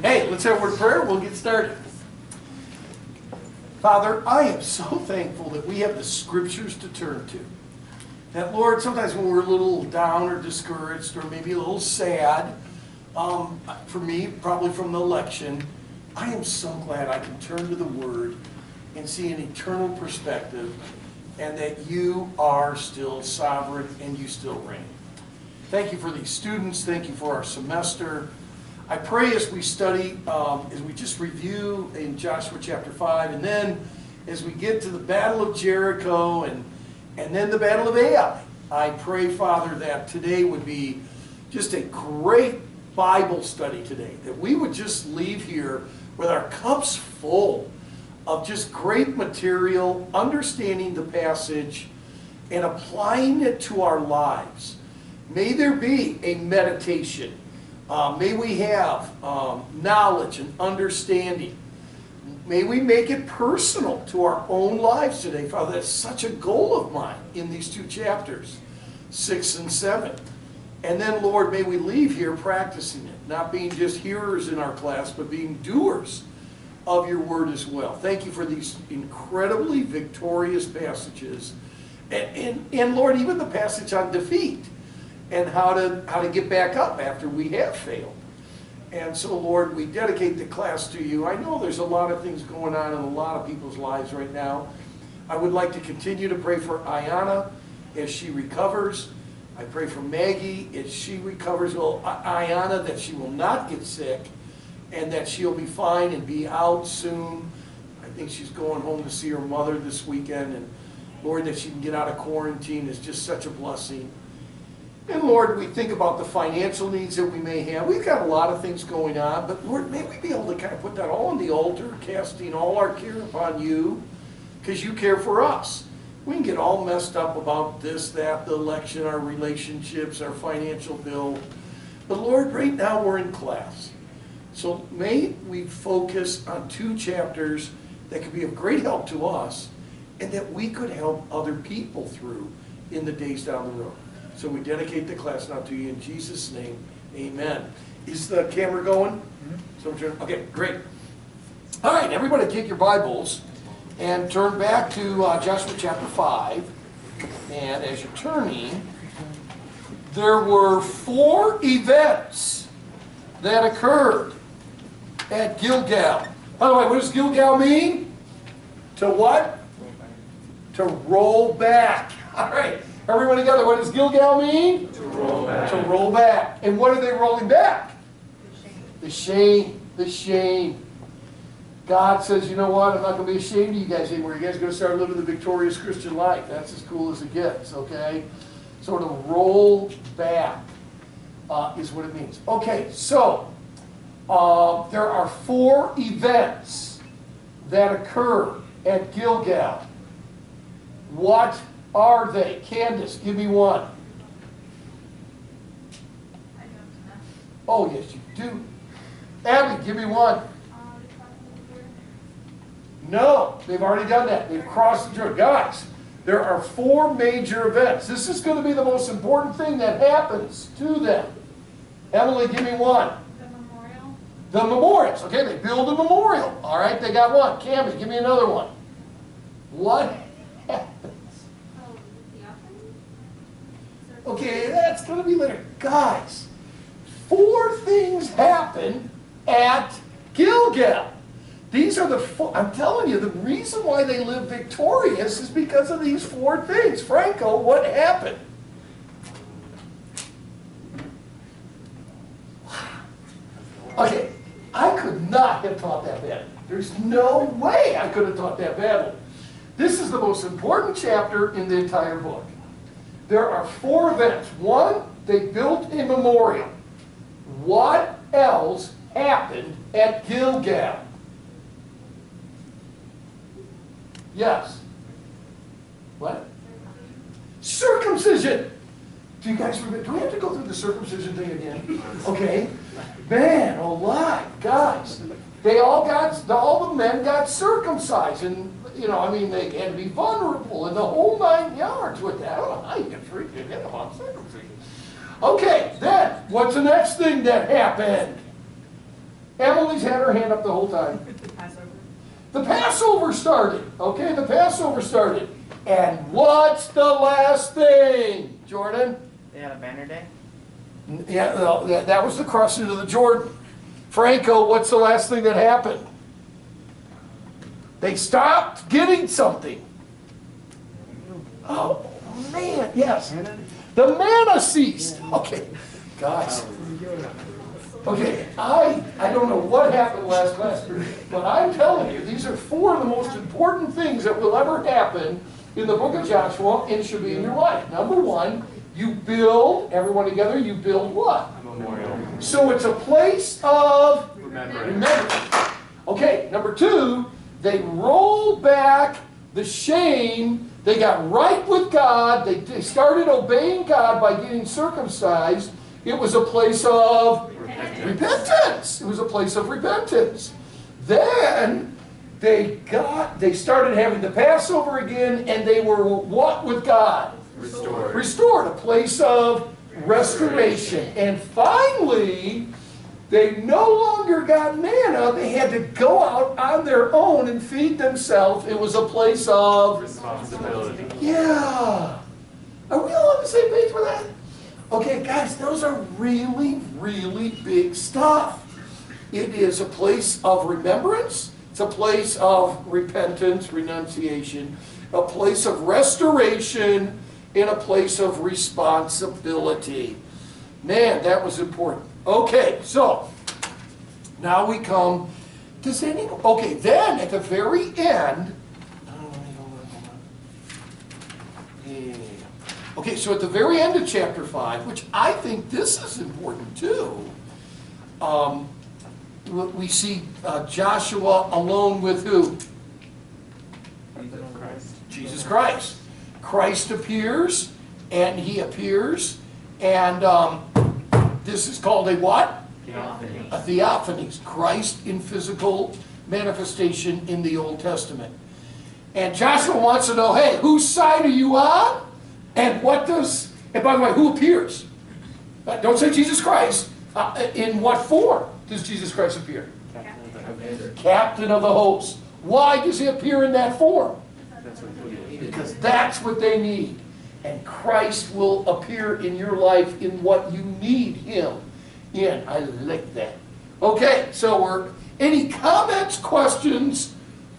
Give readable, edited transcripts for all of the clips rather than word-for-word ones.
Hey, let's have a word of prayer. We'll get started. Father, I am so thankful that we have the scriptures to turn to. That, Lord, sometimes when we're a little down or discouraged or maybe a little sad, for me, probably from the election, I am so glad I can turn to the Word and see an eternal perspective and that you are still sovereign and you still reign. Thank you for these students. Thank you for our semester. I pray as we study, as we just review in Joshua chapter 5, and then as we get to the Battle of Jericho and then the Battle of Ai, I pray, Father, that today would be just a great Bible study today, that we would just leave here with our cups full of just great material, understanding the passage, and applying it to our lives. May there be a meditation. May we have knowledge and understanding. May we make it personal to our own lives today, Father. That's such a goal of mine in these two chapters, 6 and 7. And then, Lord, may we leave here practicing it, not being just hearers in our class, but being doers of your word as well. Thank you for these incredibly victorious passages. And Lord, even the passage on defeat and how to get back up after we have failed. And so, Lord, we dedicate the class to you. I know there's a lot of things going on in a lot of people's lives right now. I would like to continue to pray for Ayana as she recovers. I pray for Maggie as she recovers. Well, Ayana, that she will not get sick and that she'll be fine and be out soon. I think she's going home to see her mother this weekend. And Lord, that she can get out of quarantine is just such a blessing. And Lord, we think about the financial needs that we may have. We've got a lot of things going on, but Lord, may we be able to kind of put that all on the altar, casting all our care upon you, because you care for us. We can get all messed up about this, that, the election, our relationships, our financial bill. But Lord, right now we're in class. So may we focus on two chapters that could be of great help to us and that we could help other people through in the days down the road. So we dedicate the class now to you in Jesus' name. Amen. Is the camera going? Mm-hmm. Okay, great. All right, everybody take your Bibles and turn back to Joshua chapter 5. And as you're turning, there were 4 events that occurred at Gilgal. By the way, what does Gilgal mean? To what? To roll back. All right. Everyone together, what does Gilgal mean? To roll back. To roll back. And what are they rolling back? The shame. The shame. God says, you know what? I'm not going to be ashamed of you guys anymore. You guys are going to start living the victorious Christian life. That's as cool as it gets, okay? So to roll back is what it means. Okay, so there are 4 events that occur at Gilgal. What are they? Candace, give me one. I don't know. Oh, yes, you do. Abby, give me one. No, they've already done that. They've crossed the Jordan. Guys, there are 4 major events. This is going to be the most important thing that happens to them. Emily, give me one. The memorial. The memorials. Okay, they build a memorial. All right, they got one. Cammy, give me another one. What happens? Oh, the offering? Okay, that's going to be later. Guys, 4 things happen at Gilgal. These are the 4, I'm telling you, the reason why they live victorious is because of these 4 things. Franco, what happened? Okay, I could not have taught that badly. There's no way I could have taught that badly. This is the most important chapter in the entire book. There are 4 events. 1, they built a memorial. What else happened at Gilgal? Yes. What? Circumcision. Do you guys remember? Do we have to go through the circumcision thing again? Okay. Man, alive, guys. All the men got circumcised. And, I mean, they had to be vulnerable and the whole 9 yards with that. I don't know how you can forget about circumcision. Okay, then, What's the next thing that happened? Emily's had her hand up the whole time. Passover. The Passover started. Okay, the Passover started. And what's the last thing, Jordan? They had a banner day. Yeah, no, that was the crossing of the Jordan. Franco, what's the last thing that happened? They stopped getting something. Oh, man, yes. The manna ceased. Okay, guys. Okay, I don't know what happened last class, but I'm telling you, these are four of the most important things that will ever happen in the book of Joshua and should be in your life. Number one, you build, everyone together, you build what? A memorial. So it's a place of Remembrance. remembrance. Okay, number two, they roll back the shame. They got right with God. They started obeying God by getting circumcised. It was a place of repentance. It was a place of repentance. Then they started having the Passover again, and they were what with God? Restored. Restored, a place of restoration. And finally, they no longer got manna. They had to go out on their own and feed themselves. It was a place of Responsibility. yeah. Are we all on the same page with that? Okay, guys, those are really, really big stuff. It is a place of remembrance. It's a place of repentance, renunciation, a place of restoration, and a place of responsibility. Man, that was important. Okay, so now we come. Does anyone? Okay, then at the very end. Yeah. Okay, so at the very end of chapter 5, which I think this is important too, we see Joshua alone with who? Jesus Christ. Christ appears, and he appears, and this is called a what? Theophany. A theophany. Christ in physical manifestation in the Old Testament. And Joshua wants to know, hey, whose side are you on? And what does, and by the way, who appears? Don't say Jesus Christ. In what form does Jesus Christ appear? Captain of the host. Why does he appear in that form? That's what we need. Because that's what they need. And Christ will appear in your life in what you need him in. I like that. Okay, so any comments, questions,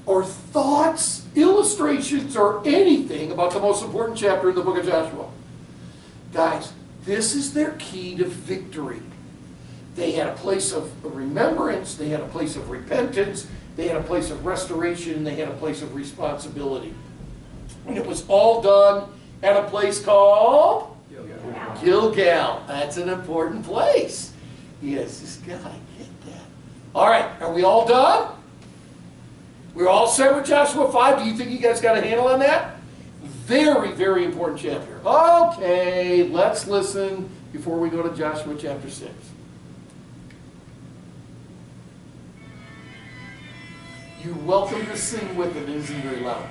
or thoughts, illustrations, or anything about the most important chapter in the book of Joshua? Guys, this is their key to victory. They had a place of remembrance, they had a place of repentance, they had a place of restoration, and they had a place of responsibility. And it was all done at a place called Gilgal. That's an important place. Yes, this guy, get that. All right, are we all done? We're all set with Joshua 5. Do you think you guys got a handle on that? Very, very important chapter. Okay, let's listen before we go to Joshua chapter 6. You're welcome to sing with it. It isn't very loud.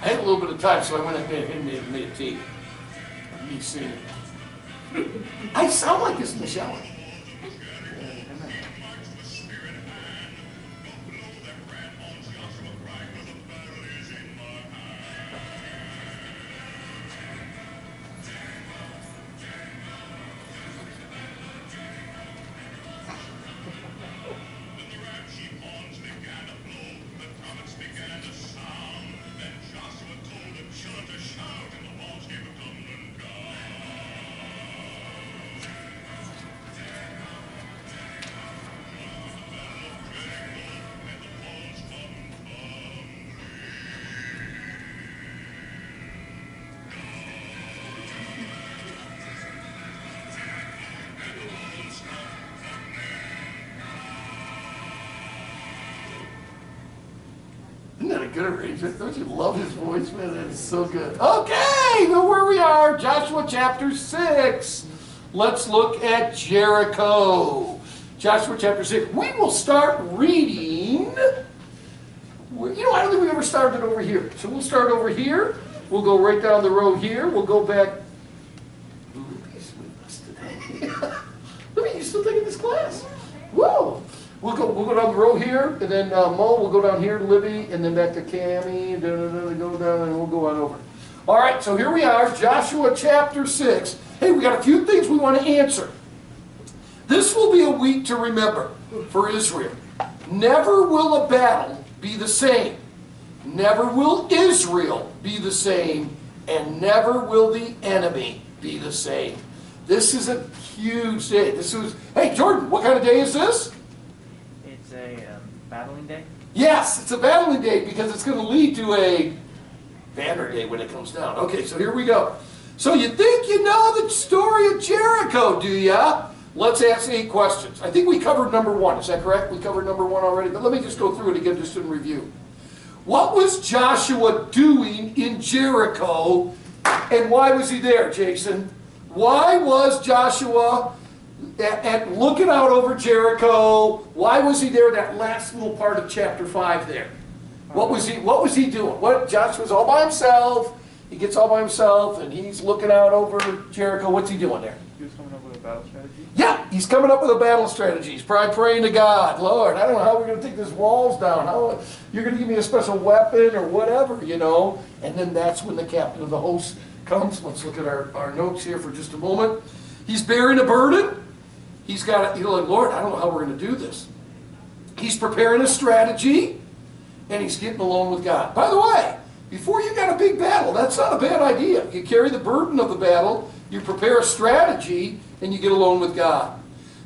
I had a little bit of time, so I went ahead and made a tape. Me singing. I sound like this in the shower. good arrangement. Don't you love his voice, man? That's so good. Okay, know where we are. Joshua chapter 6. Let's look at Jericho. Joshua chapter 6. We will start reading. I don't think we ever started over here. So we'll start over here. We'll go right down the road here. We'll go back. Ooh, he's with us today. Look at you still taking this class. Whoa. We'll go down the road here, and then Mo will go down here to Libby, and then back to Cammie, and go down, and we'll go on over. All right, so here we are, Joshua chapter 6. Hey, we got a few things we want to answer. This will be a week to remember for Israel. Never will a battle be the same. Never will Israel be the same, and never will the enemy be the same. This is a huge day. Hey, Jordan, what kind of day is this? It's a battling day? Yes, it's a battling day because it's going to lead to a banner day when it comes down. Okay, so here we go. So you think you know the story of Jericho, do ya? Let's ask 8 questions. I think we covered number 1. Is that correct? We covered number 1 already, but let me just go through it again just in review. What was Joshua doing in Jericho, and why was he there, Jason? Why was Joshua at looking out over Jericho? Why was he there, that last little part of chapter 5 there? What was he doing? Joshua's all by himself. He gets all by himself, and he's looking out over Jericho. What's he doing there? He was coming up with a battle strategy? Yeah, he's coming up with a battle strategy. He's probably praying to God, Lord, I don't know how we're going to take these walls down. How you're going to give me a special weapon or whatever, And then that's when the captain of the host comes. Let's look at our notes here for just a moment. He's bearing a burden. He's got it, Lord, I don't know how we're going to do this. He's preparing a strategy, and he's getting alone with God. By the way, before you got a big battle, that's not a bad idea. You carry the burden of the battle, you prepare a strategy, and you get alone with God.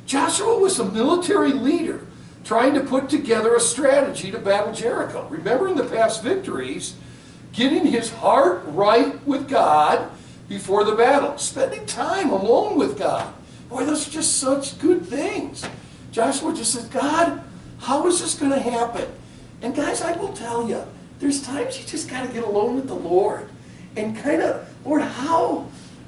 Joshua was a military leader trying to put together a strategy to battle Jericho. Remembering the past victories, getting his heart right with God before the battle, spending time alone with God. Boy, those are just such good things. Joshua just said, God, how is this going to happen? And guys, I will tell you, there's times you just got to get alone with the Lord and kind of, Lord,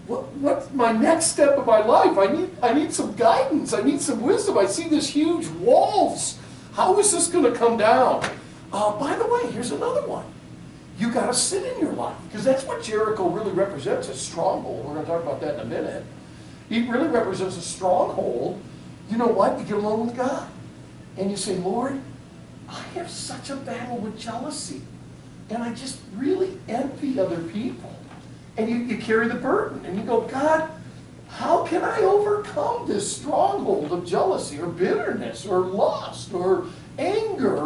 what's my next step of my life? I need some guidance. I need some wisdom. I see this huge walls. How is this going to come down? By the way, here's another one. You got to sit in your life, because that's what Jericho really represents, a stronghold. We're going to talk about that in a minute. It really represents a stronghold. You know what? You get alone with God. And you say, Lord, I have such a battle with jealousy. And I just really envy other people. And you carry the burden. And you go, God, how can I overcome this stronghold of jealousy or bitterness or lust or anger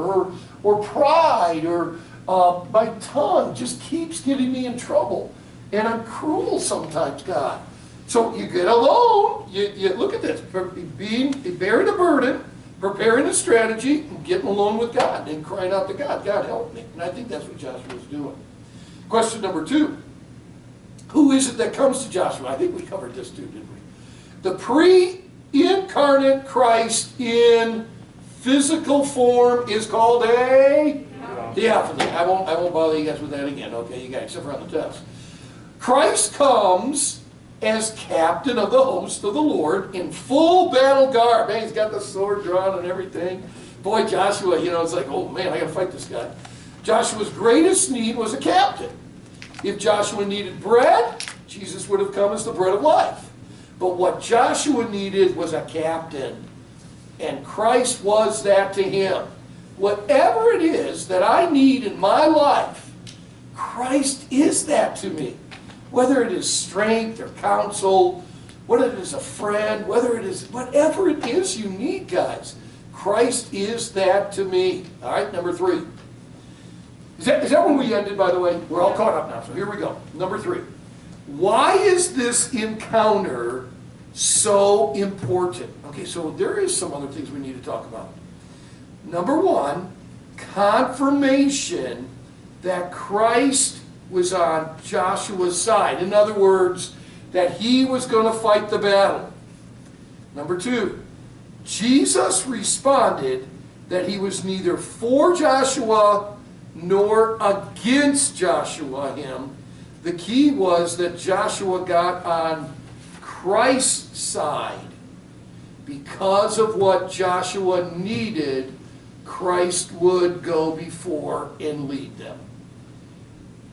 or pride or my tongue just keeps getting me in trouble. And I'm cruel sometimes, God. So you get alone. You look at this. Bearing a burden, preparing a strategy, and getting alone with God and crying out to God, God, help me. And I think that's what Joshua was doing. Question number 2. Who is it that comes to Joshua? I think we covered this too, didn't we? The pre-incarnate Christ in physical form is called a theophany. I won't bother you guys with that again. Okay, you guys, except for on the test. Christ comes as captain of the host of the Lord in full battle garb. Man, he's got the sword drawn and everything. Boy, Joshua, it's like, oh man, I got to fight this guy. Joshua's greatest need was a captain. If Joshua needed bread, Jesus would have come as the bread of life. But what Joshua needed was a captain. And Christ was that to him. Whatever it is that I need in my life, Christ is that to me. Whether it is strength or counsel, whether it is a friend, whether it is whatever it is you need, guys, Christ is that to me. All right, number 3. Is that when we ended, by the way? We're all caught up now, so here we go. Number 3. Why is this encounter so important? Okay, so there is some other things we need to talk about. Number 1, confirmation that Christ was on Joshua's side. In other words, that he was going to fight the battle. Number 2, Jesus responded that he was neither for Joshua nor against Joshua him. The key was that Joshua got on Christ's side. Because of what Joshua needed, Christ would go before and lead them.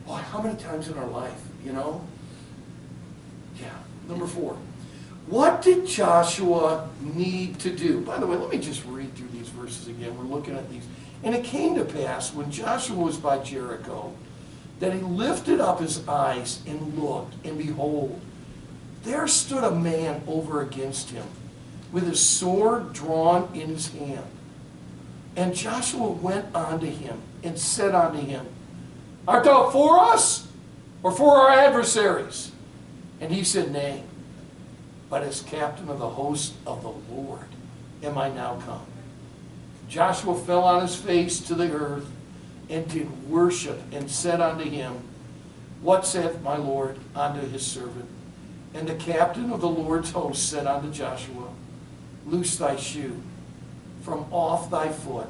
Boy, how many times in our life, you know? Yeah. Number 4. What did Joshua need to do? By the way, let me just read through these verses again. We're looking at these. And it came to pass, when Joshua was by Jericho, that he lifted up his eyes and looked, and behold, there stood a man over against him, with his sword drawn in his hand. And Joshua went unto him, and said unto him, Art thou for us, or for our adversaries? And he said, Nay, but as captain of the host of the Lord am I now come. Joshua fell on his face to the earth, and did worship, and said unto him, What saith my Lord unto his servant? And the captain of the Lord's host said unto Joshua, Loose thy shoe from off thy foot,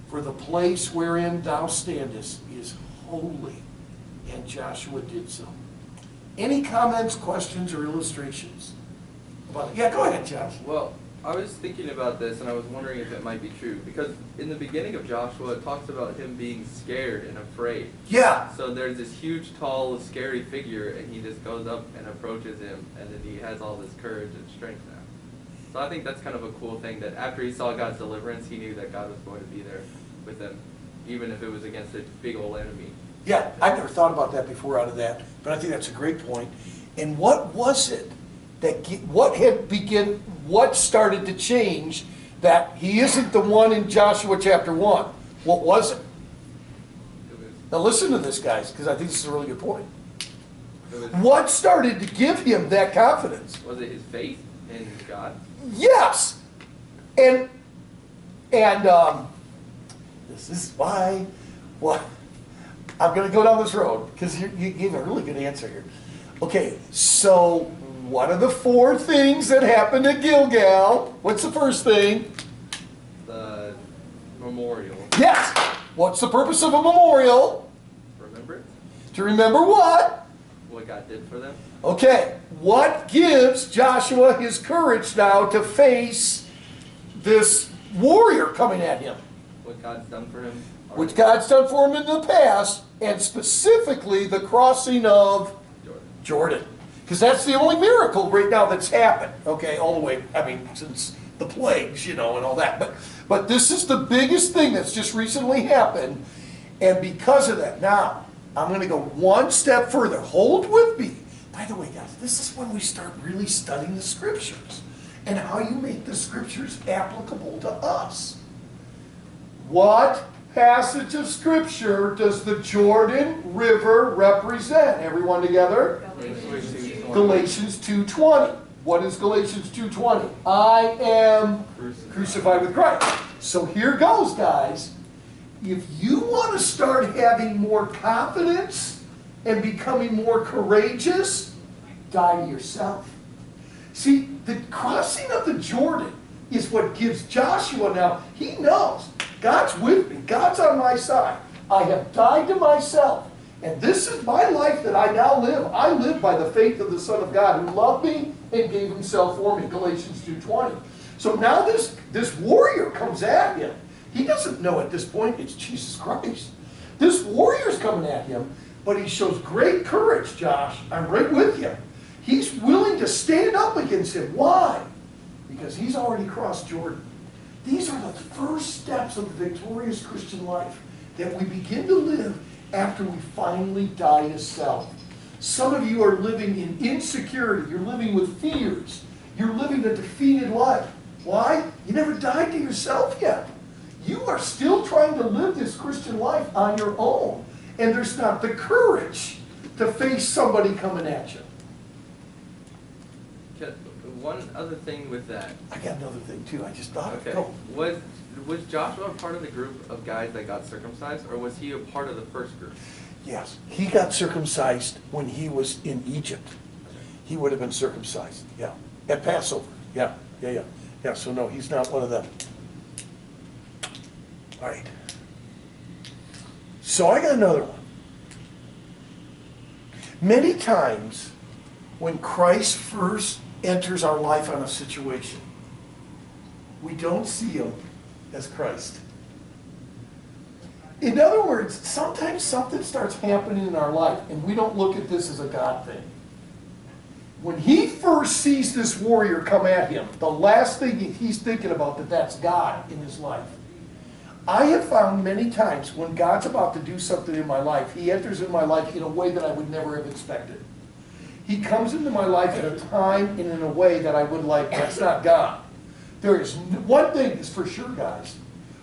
for the place wherein thou standest is holy. And Joshua did so. Any comments, questions, or illustrations about it? Yeah, go ahead, Josh. Well, I was thinking about this and I was wondering if it might be true. Because in the beginning of Joshua, it talks about him being scared and afraid. Yeah. So there's this huge, tall, scary figure, and he just goes up and approaches him, and then he has all this courage and strength now. So I think that's kind of a cool thing, that after he saw God's deliverance, he knew that God was going to be there with him, even if it was against a big old enemy. Yeah, I've never thought about that before out of that, but I think that's a great point. And what was it that, what started to change that he isn't the one in Joshua chapter 1? What was it? It was, Now listen to this, guys, because I think this is a really good point. it was, What started to give him that confidence? was it his faith in God? Yes! And this is why, well, I'm going to go down this road, because you gave a really good answer here. Okay, so what are the 4 things that happened at Gilgal? What's the first thing? The memorial. Yes! What's the purpose of a memorial? Remember it? To remember what? What God did for them? Okay, what gives Joshua his courage now to face this warrior coming at him? What God's done for him? Which God's done for him in the past, and specifically the crossing of Jordan. Because that's the only miracle right now that's happened, okay, all the way, I mean, since the plagues, you know, and all that. But this is the biggest thing that's just recently happened, and because of that, now, I'm going to go one step further. Hold with me. By the way, guys, this is when we start really studying the Scriptures, and how you make the Scriptures applicable to us. What passage of Scripture does the Jordan River represent? Everyone together? Galatians 2:20. What is Galatians 2:20? I am crucified with Christ. So here goes, guys. If you want to start having more confidence and becoming more courageous, die to yourself. See, the crossing of the Jordan is what gives Joshua now, he knows, God's with me, God's on my side. I have died to myself. And this is my life that I now live. I live by the faith of the Son of God who loved me and gave himself for me, Galatians 2:20. So now this warrior comes at him. He doesn't know at this point it's Jesus Christ. This warrior's coming at him, but he shows great courage, Josh. I'm right with you. He's willing to stand up against him. Why? Because he's already crossed Jordan. These are the first steps of the victorious Christian life that we begin to live after we finally die to self. Some of you are living in insecurity. You're living with fears. You're living a defeated life. Why? You never died to yourself yet. You are still trying to live this Christian life on your own. And there's not the courage to face somebody coming at you. One other thing with that. I got another thing too. I just thought of it. Okay. Go. Was Joshua part of the group of guys that got circumcised, or was he a part of the first group? Yes. He got circumcised when he was in Egypt. He would have been circumcised. Yeah. At Passover. Yeah. Yeah, so no, he's not one of them. All right. So I got another one. Many times when Christ first enters our life on a situation, we don't see him as Christ. In other words, sometimes something starts happening in our life and we don't look at this as a God thing. When he first sees this warrior come at him, the last thing he's thinking about that's God in his life. I have found many times when God's about to do something in my life, he enters in my life in a way that I would never have expected. He comes into my life at a time and in a way that I would like, that's not God. There is one thing is for sure, guys.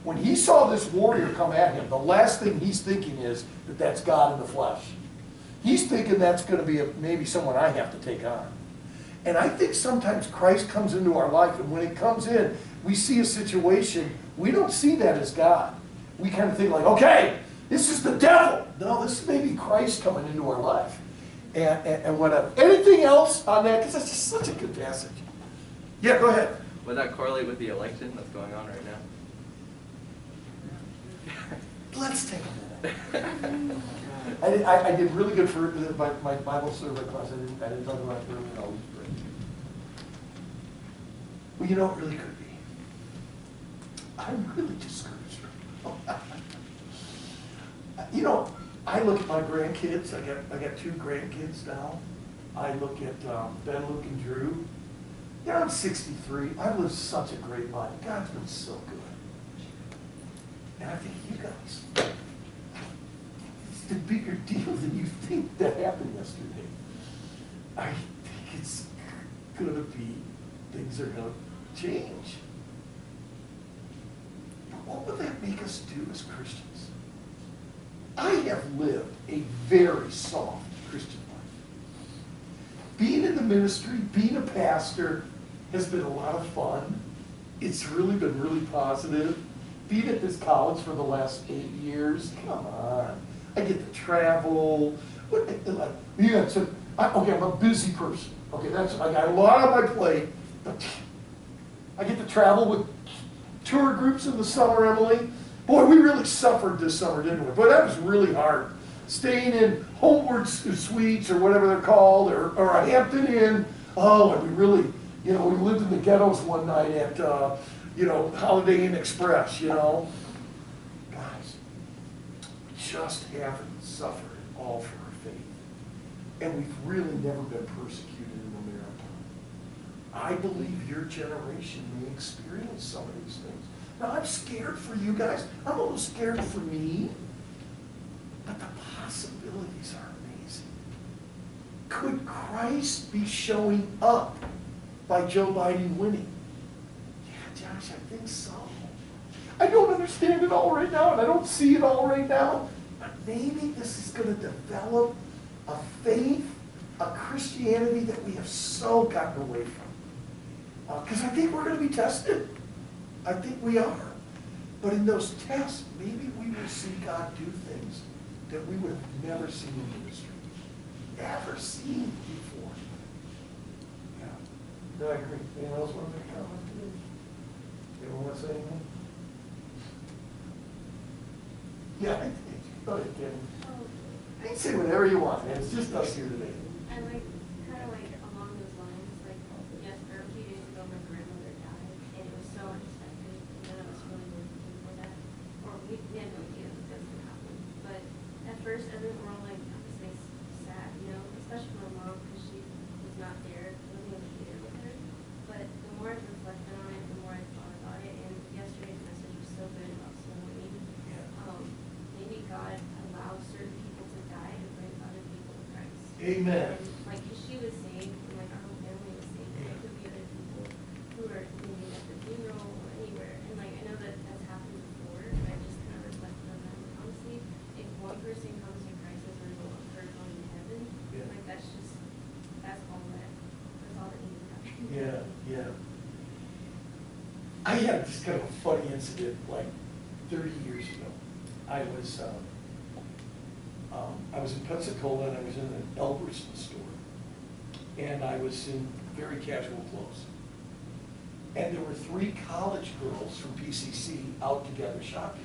When he saw this warrior come at him, the last thing he's thinking is that that's God in the flesh. He's thinking that's going to be maybe someone I have to take on. And I think sometimes Christ comes into our life, and when he comes in, we see a situation, we don't see that as God. We kind of think like, okay, this is the devil. No, this is maybe Christ coming into our life. And whatever. Anything else on that? Because that's just such a good passage. Yeah, go ahead. Would that correlate with the election that's going on right now? Let's take a minute. I did really good for my Bible survey class. I didn't talk about it earlier. I'll leave it. Well, you know, it really could be. I'm really discouraged. You know, I look at my grandkids. I got 2 grandkids now. I look at Ben, Luke, and Drew. You know, I'm 63. I've lived such a great life. God's been so good. And I think you guys, it's a bigger deal than you think that happened yesterday. I think it's going to be, things are going to change. But what would that make us do as Christians? I have lived a very soft Christian life. Being in the ministry, being a pastor has been a lot of fun. It's really been really positive. Being at this college for the last 8 years, come on. I get to travel. Yeah, so okay, I'm a busy person. Okay, I got a lot on my plate. But I get to travel with tour groups in the summer, Emily. Boy, we really suffered this summer, didn't we? Boy, that was really hard. Staying in Homeward Suites or whatever they're called, or a Hampton Inn. Oh, and we really, you know, we lived in the ghettos one night at, you know, Holiday Inn Express, you know. Guys, we just haven't suffered at all for our faith. And we've really never been persecuted in America. I believe your generation may experience some of these things. Now, I'm scared for you guys. I'm a little scared for me. But the possibilities are amazing. Could Christ be showing up by Joe Biden winning? Yeah, Josh, I think so. I don't understand it all right now, and I don't see it all right now. But maybe this is going to develop a faith, a Christianity that we have so gotten away from. Because I think we're going to be tested. I think we are. But in those tests, maybe we will see God do things that we would have never seen in ministry. Never seen before. Yeah. No, I agree. Anyone else want to make a comment today? Anyone want to say anything? Yeah, I think. Go ahead, Kevin. You can say whatever you want, man. It's just us here today. I kind of along those lines, yes, a few days ago my grandmother died, and it was so unexpected, and none of us really were looking for that, or we had no idea that that's going to happen. But at first, everyone were all like, this makes sad, you know, especially my mom, because she was not there, living in the theater with her. But the more I reflected on it, the more I thought about it, and yesterday's message was so good about soul winning. Maybe God allows certain people to die to bring other people to Christ. Amen. And like she was saying, and like our whole family was saying, there could be other people who are maybe at the funeral or anywhere. And like I know that that's happened before, but I just kind of reflected on that. Like, honestly, if one person comes to Christ as a result of her going to heaven, like that's all that needs to happen. Yeah, yeah. I had this kind of a funny incident like 30 years ago. I was in Pensacola, and I was in an Albertson store, and I was in very casual clothes. And there were 3 college girls from PCC out together shopping.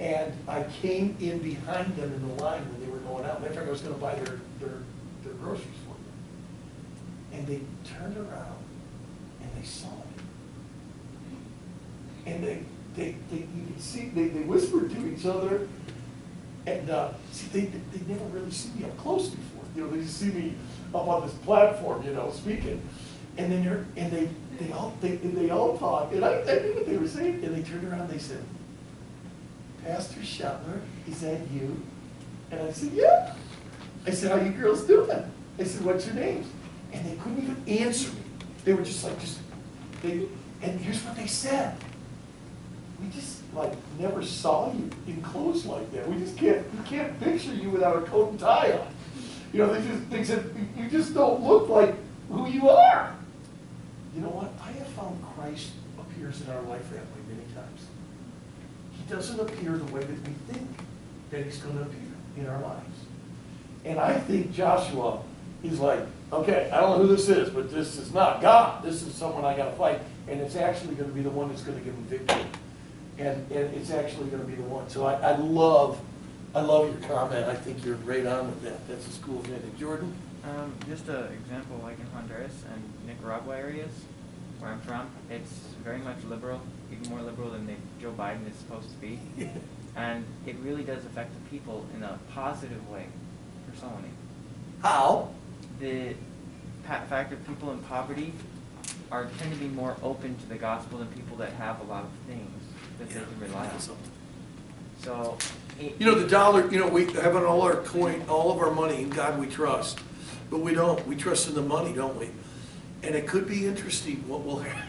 And I came in behind them in the line when they were going out. Matter of fact, I was gonna buy their groceries for them. And they turned around and they saw me. And you could see, they whispered to each other. And, see, they never really seen me up close before. You know, they just see me up on this platform, you know, speaking. And then they all talked, and I knew what they were saying, and they turned around and they said, Pastor Shetler, is that you? And I said, yeah. I said, how you girls doing? I said, what's your names? And they couldn't even answer me. They were just like, and here's what they said. We just like never saw you in clothes like that. We can't picture you without a coat and tie on. You know, they said, you just don't look like who you are. You know what? I have found Christ appears in our life that way many times. He doesn't appear the way that we think that he's going to appear in our lives. And I think Joshua is like, okay, I don't know who this is, but this is not God. This is someone I got to fight. And it's actually going to be the one that's going to give him victory. And it's actually going to be the one. So I love your comment. I think you're right on with that. That's a school thing. Jordan? Just an example, like in Honduras and Nicaragua areas, where I'm from, it's very much liberal, even more liberal than Joe Biden is supposed to be. And it really does affect the people in a positive way for so many. How? The fact that people in poverty tend to be more open to the gospel than people that have a lot of things that they can rely on. So, You know, the dollar, you know, we have on all our coin, all of our money, in God we trust. But we don't. We trust in the money, don't we? And it could be interesting what will happen.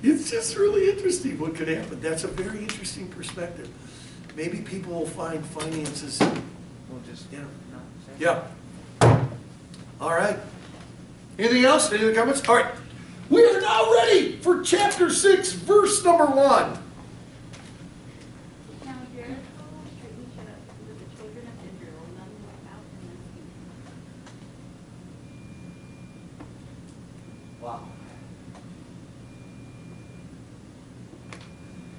It's just really interesting what could happen. That's a very interesting perspective. Maybe people will find finances. we'll just, Yeah. not say. Yeah. All right. Anything else? Any other comments? All right. We are now ready for chapter 6, verse number 1. Now Jericho was straightly shut up with the children of Israel, none went out and none came in. Wow.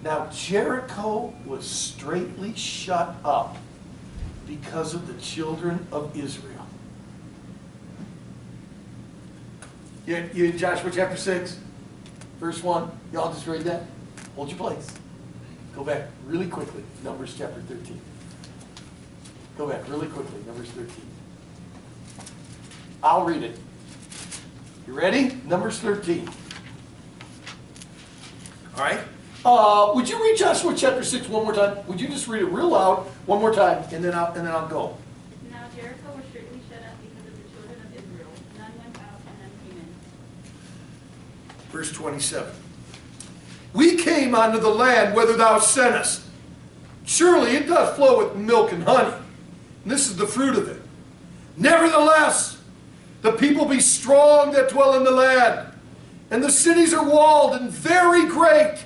Now Jericho was straitly shut up because of the children of Israel. You in Joshua chapter 6, verse 1. Y'all just read that? Hold your place. Go back really quickly. Numbers chapter 13. Go back really quickly. Numbers 13. I'll read it. You ready? Numbers 13. All right. Would you read Joshua chapter 6 one more time? Would you just read it real loud one more time, and then I'll go. Now Jericho was straitly shut up because of the children of Israel, none went out and none came in. Verse 27. We came unto the land whither thou sentest. Surely it doth flow with milk and honey. And this is the fruit of it. Nevertheless, the people be strong that dwell in the land, and the cities are walled and very great.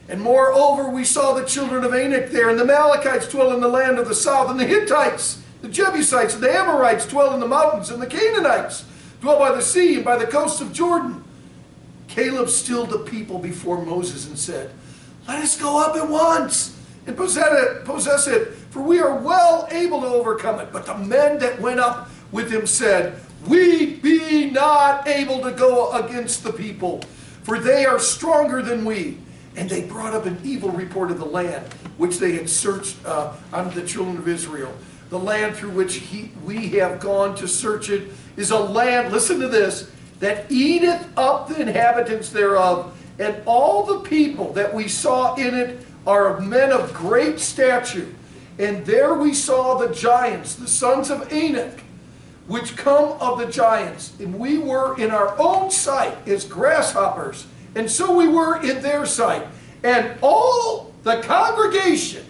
And moreover, we saw the children of Anak there, and the Amalekites dwell in the land of the south, and the Hittites, the Jebusites, and the Amorites dwell in the mountains, and the Canaanites dwell by the sea and by the coast of Jordan. Caleb stilled the people before Moses and said, let us go up at once and possess it, for we are well able to overcome it. But the men that went up with him said, we be not able to go against the people, for they are stronger than we. And they brought up an evil report of the land, which they had searched unto the children of Israel. The land through which we have gone to search it is a land, listen to this, that eateth up the inhabitants thereof, and all the people that we saw in it are men of great stature. And there we saw the giants, the sons of Anak, which come of the giants. And we were in our own sight as grasshoppers, and so we were in their sight. And all the congregation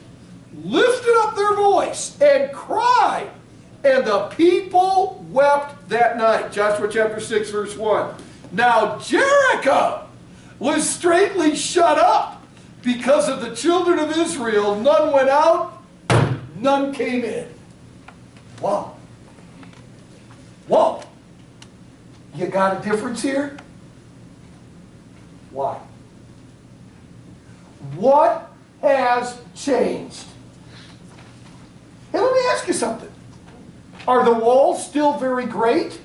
lifted up their voice and cried, and the people wept that night. Joshua chapter 6, verse 1. Now Jericho was straitly shut up because of the children of Israel. None went out, none came in. Wow. Whoa. You got a difference here? Why? What had has changed. And let me ask you something. Are the walls still very great?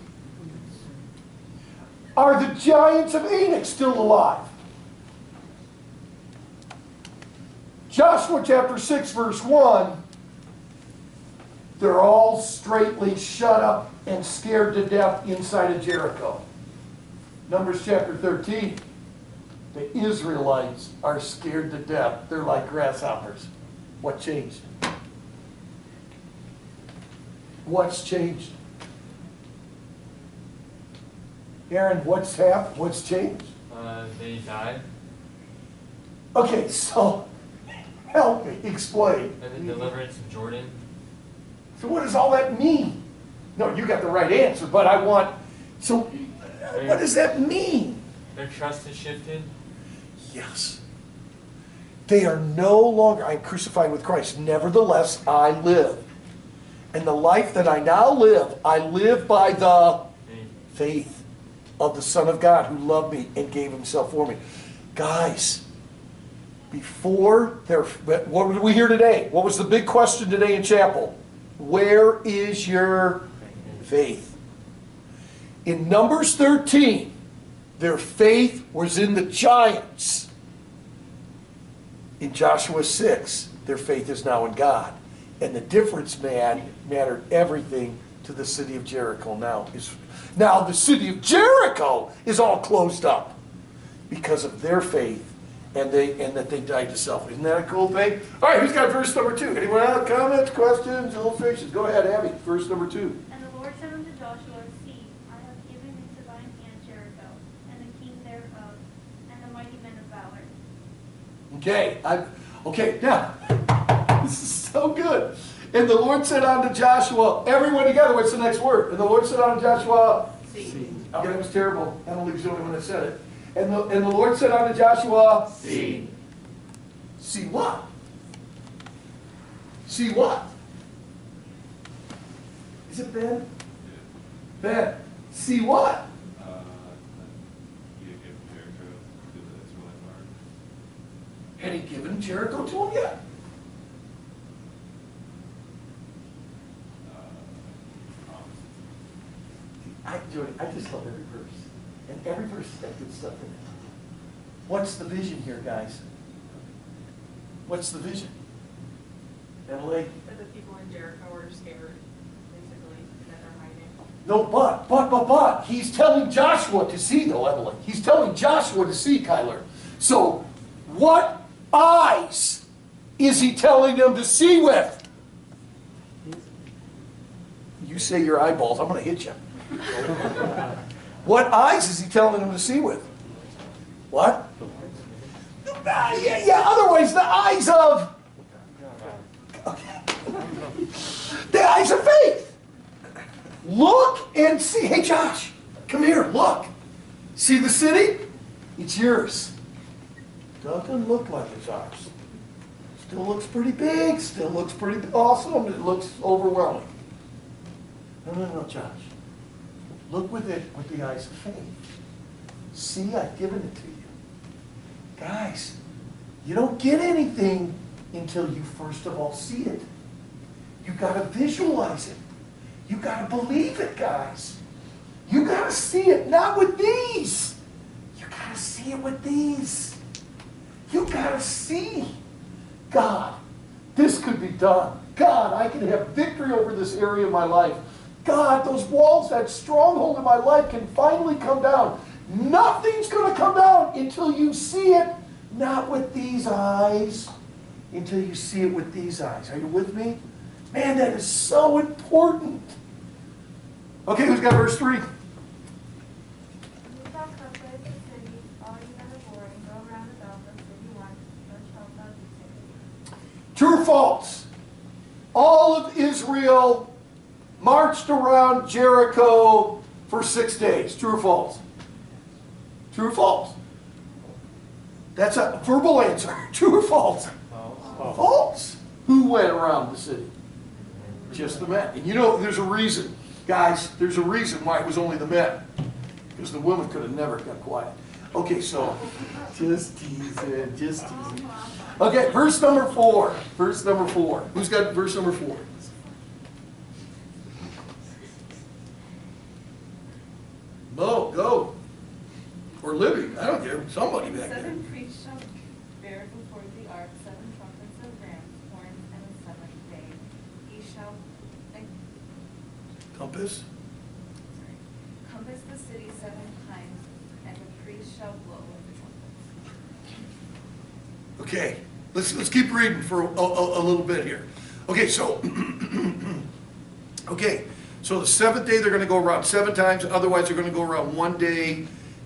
Are the giants of Anak still alive? Joshua chapter 6 verse 1, they're all straightly shut up and scared to death inside of Jericho. Numbers chapter 13, the Israelites are scared to death. They're like grasshoppers. What changed? What's changed? Aaron, what's happened? What's changed? They died. Okay, so help me explain. And the deliverance in Jordan. So what does all that mean? No, you got the right answer, but I want, so what does that mean? Their trust has shifted. Yes. They are no longer, I'm crucified with Christ. Nevertheless, I live. And the life that I now live, I live by the faith of the Son of God who loved me and gave himself for me. Guys, before there, what did we hear today? What was the big question today in chapel? Where is your faith? In Numbers 13, their faith was in the giants. In Joshua 6, their faith is now in God. And the difference, mattered everything to the city of Jericho now. Now the city of Jericho is all closed up because of their faith and that they died to self. Isn't that a cool thing? All right, who's got verse number 2? Anyone have comments, questions, illustrations? Go ahead, Abby. Verse number 2. And the Lord said unto Joshua, See, I have given into thine hand Jericho, and the king thereof, and the mighty men of valor. Okay, now, this is so good. And the Lord said unto Joshua, everyone together, what's the next word? And the Lord said unto Joshua, See. Okay, that was terrible. Emily's the only one that said it. And the Lord said unto Joshua, See. See what? See what? Is it Ben? Ben, see what? He had given Jericho to the Israelite army. Had he given Jericho to him yet? I just love every verse. And every verse has got good stuff in it. What's the vision here, guys? What's the vision? Emily? That the people in Jericho are scared, basically, and that they're hiding. No, but. He's telling Joshua to see, though, Emily. He's telling Joshua to see, Kyler. So, what eyes is he telling them to see with? You say your eyeballs, I'm going to hit you. What eyes is he telling them to see with? What? Yeah, otherwise the eyes of... Okay. The eyes of faith. Look and see. Hey, Josh, come here, look. See the city? It's yours. Doesn't look like it's ours. Still looks pretty big, still looks pretty awesome, it looks overwhelming. No, Josh. Look with it with the eyes of faith. See, I've given it to you. Guys, you don't get anything until you first of all see it. You got to visualize it. You got to believe it, guys. You got to see it, not with these. You got to see it with these. You got to see, God, this could be done. God, I can have victory over this area of my life. God, those walls, that stronghold in my life can finally come down. Nothing's going to come down until you see it, not with these eyes, until you see it with these eyes. Are you with me? Man, that is so important. Okay, who's got verse 3? You shall compass the city, all ye that are born, and go round about the city once, so shalt thou do so. True or false? All of Israel marched around Jericho for 6 days. True or false? True or false? That's a verbal answer. True or false? False. False. Who went around the city? Just the men. And you know, there's a reason. Guys, there's a reason why it was only the men. Because the women could have never got quiet. Okay, so, just teasing, just teasing. Okay, verse number 4. Verse number 4. Who's got verse number 4? Mo, go. Or Libby, I don't care, somebody back there. 7 priests shall bear before the ark 7 trumpets of ram's horns, and the 7th day he shall Compass? compass the city 7 times, and the priest shall blow with the trumpets. Okay, let's keep reading for a little bit here. Okay, so, okay, so the 7th day they're going to go around 7 times, otherwise they're going to go around 1 day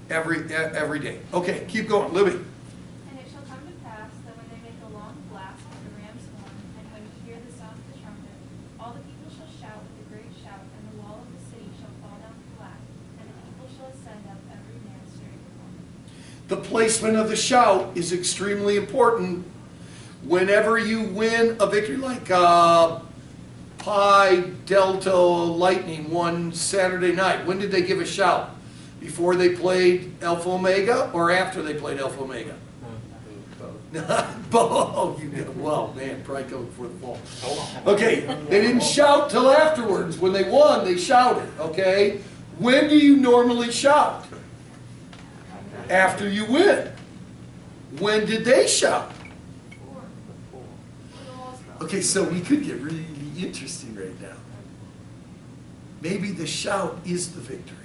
every day. Okay, keep going, Libby. And it shall come to pass that when they make a long blast with the ram's horn, and when you hear the sound of the trumpet, all the people shall shout with a great shout, and the wall of the city shall fall down flat, and the people shall ascend up every man straight before him. The placement of the shout is extremely important. Whenever you win a victory like Pi Delta Lightning one Saturday night, when did they give a shout? Before they played Alpha Omega or after they played Alpha Omega? Oh, you did. Well, man, probably coming before the fall. Okay, they didn't shout till afterwards. When they won, they shouted, okay? When do you normally shout? After you win. When did they shout? Okay, so we could get really interesting right now. Maybe the shout is the victory.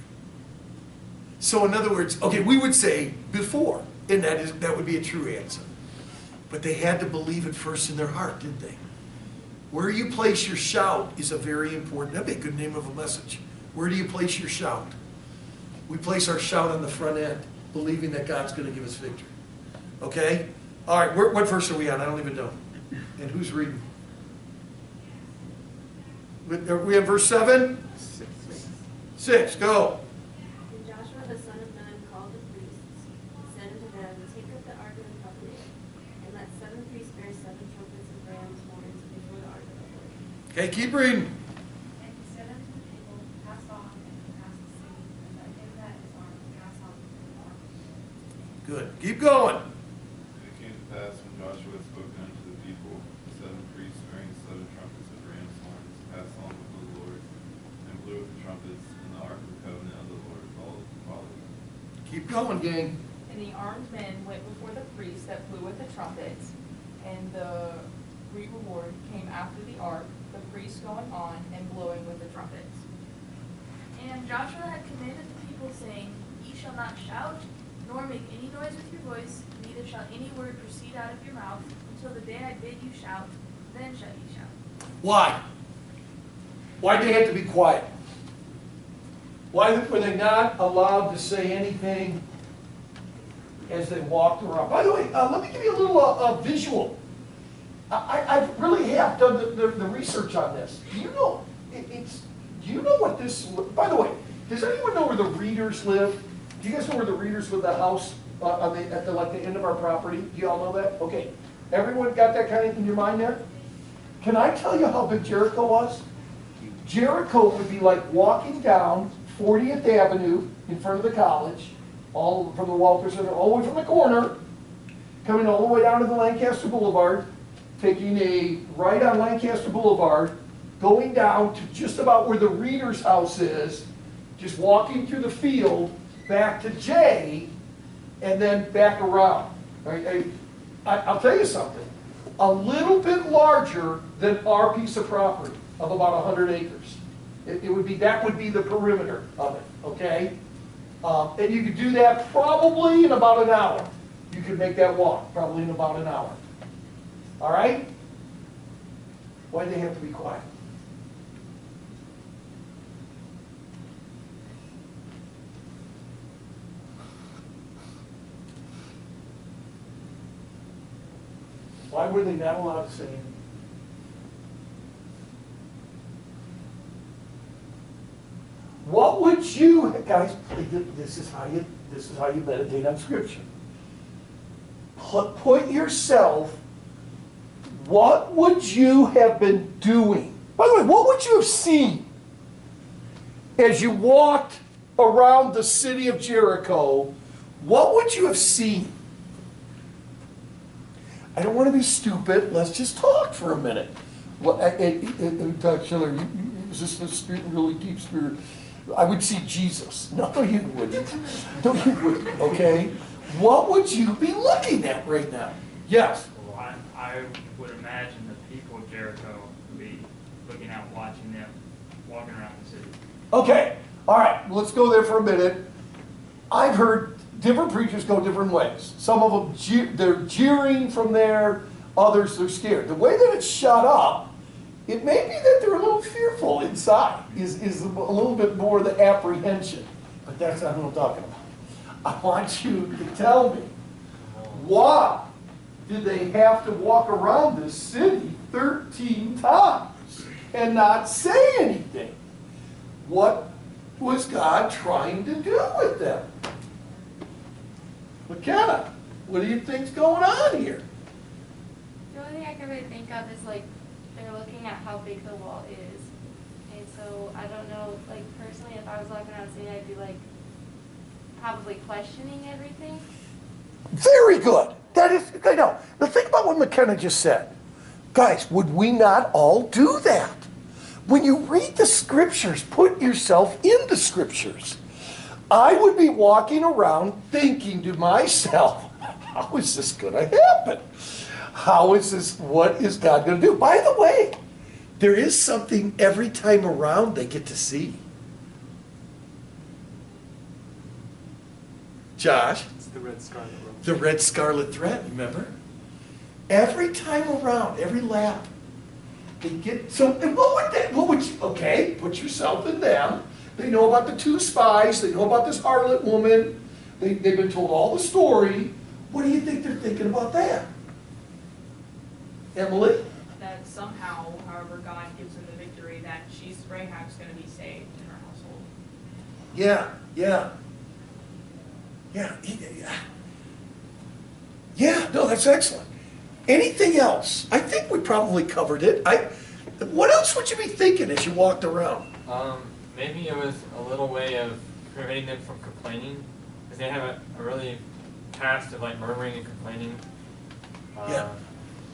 So in other words, okay, we would say before, and that would be a true answer. But they had to believe it first in their heart, didn't they? Where you place your shout is a very important, that'd be a good name of a message. Where do you place your shout? We place our shout on the front end, believing that God's going to give us victory. Okay? All right, what verse are we on? I don't even know. And who's reading? Are we in verse 7? 6, go. And Joshua the son of Nun called the priests, and said unto them, Take up the ark of the covenant, and let 7 priests bear 7 trumpets of ram's horns before the ark of the Lord. Okay, keep reading. And he said unto the people, Pass on, and pass the city, and let him that is armed pass on before the ark. Good. Keep going. And it came to pass when Joshua had spoken unto the people, the 7 priests bearing 7 trumpets of ram's horns passed on before the Lord, and blew with the trumpets, and the ark of the covenant of the Lord followed them. Keep going, gang. And the armed men went before the priests that blew with the trumpets, and the reward came after the ark, the priests going on and blowing with the trumpets. And Joshua had commanded the people, saying, Ye shall not shout, nor make any noise with your voice, neither shall any word proceed out of your mouth, until the day I bid you shout, then shall ye shout. Why? Why did they have to be quiet? Why were they not allowed to say anything as they walked around? By the way, let me give you a little visual. I really have done the research on this. Do you know, do you know what this, by the way, does anyone know where the Readers live? Do you guys know where the Readers live, the house at the end of our property? Do you all know that? Okay. Everyone got that kind of in your mind there? Can I tell you how big Jericho was? Jericho would be like walking down 40th Avenue in front of the college, all from the Walter Center, all the way from the corner, coming all the way down to the Lancaster Boulevard, taking a right on Lancaster Boulevard, going down to just about where the Reader's house is, just walking through the field, back to J, and then back around. I'll tell you something. A little bit larger than our piece of property of about 100 acres. That would be the perimeter of it, okay? And you could do that probably in about an hour. You could make that walk probably in about an hour. All right? Why do they have to be quiet? Why were they not allowed to say anything? What would you, guys, this is how you meditate on Scripture. Put yourself, what would you have been doing? By the way, what would you have seen as you walked around the city of Jericho what would you have seen? I don't want to be stupid. Let's just talk for a minute. Dr. Schiller, is this the spirit, really deep spirit? I would see Jesus. No, you wouldn't. No, you wouldn't, okay? What would you be looking at right now? Yes? Well, I would imagine the people of Jericho would be looking out, watching them, walking around the city. Okay, all right, let's go there for a minute. I've heard different preachers go different ways. Some of them, they're jeering from there, others they're scared. The way that it's shut up, it may be that they're a little fearful inside, is a little bit more the apprehension. But that's not what I'm talking about. I want you to tell me, why did they have to walk around this city 13 times and not say anything? What was God trying to do with them? McKenna, what do you think's going on here? The only thing I can really think of is like they're looking at how big the wall is. And so I don't know, like personally, if I was walking around seeing, I'd be like probably questioning everything. Very good. That is, I know. Now think about what McKenna just said. Guys, would we not all do that? When you read the scriptures, put yourself in the scriptures. I would be walking around thinking to myself, how is this going to happen? How is this, what is God going to do? By the way, there is something every time around they get to see. Josh? It's the red scarlet robe. The red scarlet thread, remember? Every time around, every lap, they get, so, and what would you, okay, put yourself in them. They know about the two spies, they know about this harlot woman, they've been told all the story. What do you think they're thinking about that? Emily? That somehow, however God gives them the victory, that Rahab's gonna be saved in her household. Yeah. Yeah, no, that's excellent. Anything else? I think we probably covered it. What else would you be thinking as you walked around? Maybe it was a little way of preventing them from complaining, because they have a really past of like murmuring and complaining. Yeah.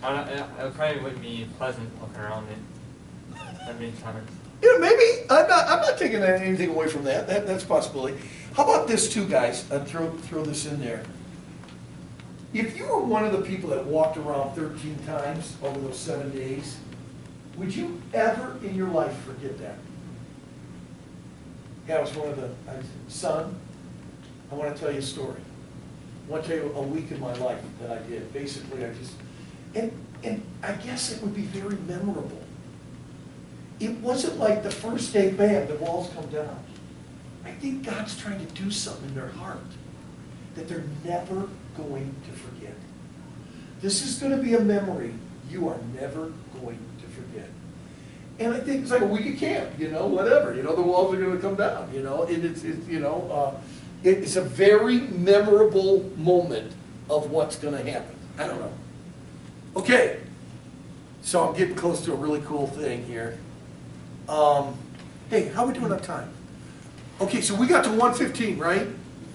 It probably wouldn't be pleasant looking around it that many times. Yeah, maybe. I'm not taking anything away from that. That's a possibility. How about this too, guys? I'd throw this in there. If you were one of the people that walked around 13 times over those 7 days, would you ever in your life forget that? Yeah, I was one of the, son, I want to tell you a story. I want to tell you a week in my life that I did. Basically, and I guess it would be very memorable. It wasn't like the first day, bam, the walls come down. I think God's trying to do something in their heart that they're never going to forget. This is going to be a memory you are never going to forget. And I think it's like a week of camp, whatever. The walls are going to come down, and it's a very memorable moment of what's going to happen. I don't know. Okay, so I'm getting close to a really cool thing here. Hey, how are we doing on time? Okay, so we got to 1:15, right?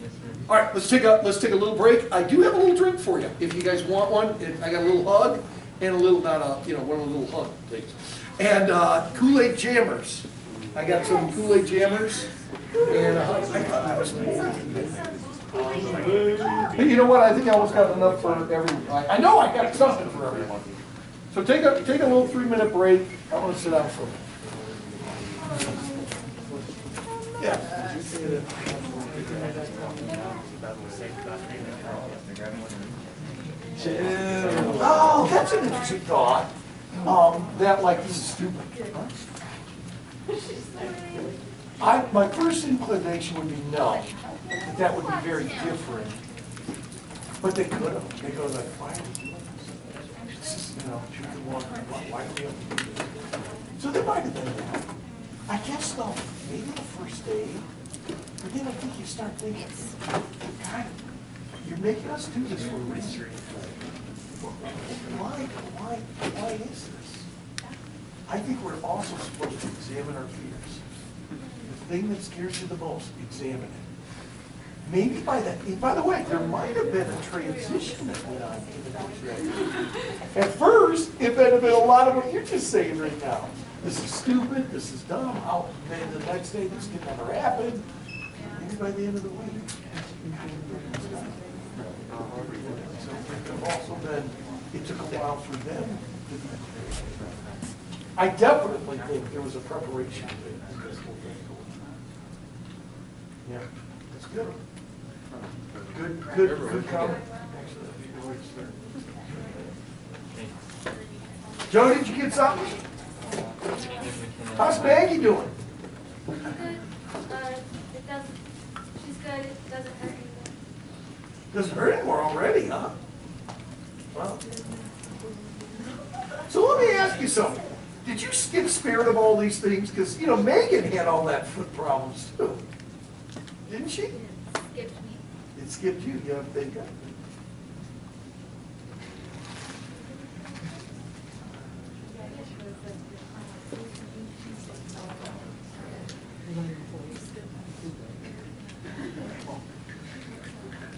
Yes, sir. All right, let's take a little break. I do have a little drink for you if you guys want one. And I got a little hug and a little, one of the little hug things. And Kool-Aid Jammers. I got some Kool-Aid Jammers. And I thought that was more. Hey, you know what? I think I almost got enough for everyone. I know I got something for everyone. So take a little 3-minute break. I want to sit down for a minute. Yeah. Oh, that's an interesting thought. That like this is stupid. My first inclination would be no. That would be very different. But they could have. They go like, why are we doing this? This is, why do we have to do this? So they might have done that. I guess though, maybe the first day, but then I think you start thinking, God, you're making us do this for a reason. Why is this? I think we're also supposed to examine our fears. The thing that scares you the most, examine it. maybe by the way, there might have been a transition that went on in the next At first, it might have been a lot of what you're just saying right now. This is stupid, this is dumb, how, then the next day this could never happen. Maybe by the end of the week. So it could have also been, it took a while for them. I definitely think there was a preparation. Yeah, that's good. Good comment. Joe, did you get something? How's Maggie doing? Good. It doesn't, she's good, it doesn't hurt anything. Doesn't hurt anymore already, huh? Wow. So let me ask you something. Did you get spared of all these things? Because, you know, Megan had all that foot problems too. Didn't she? It skipped me. It skipped you, you have to think.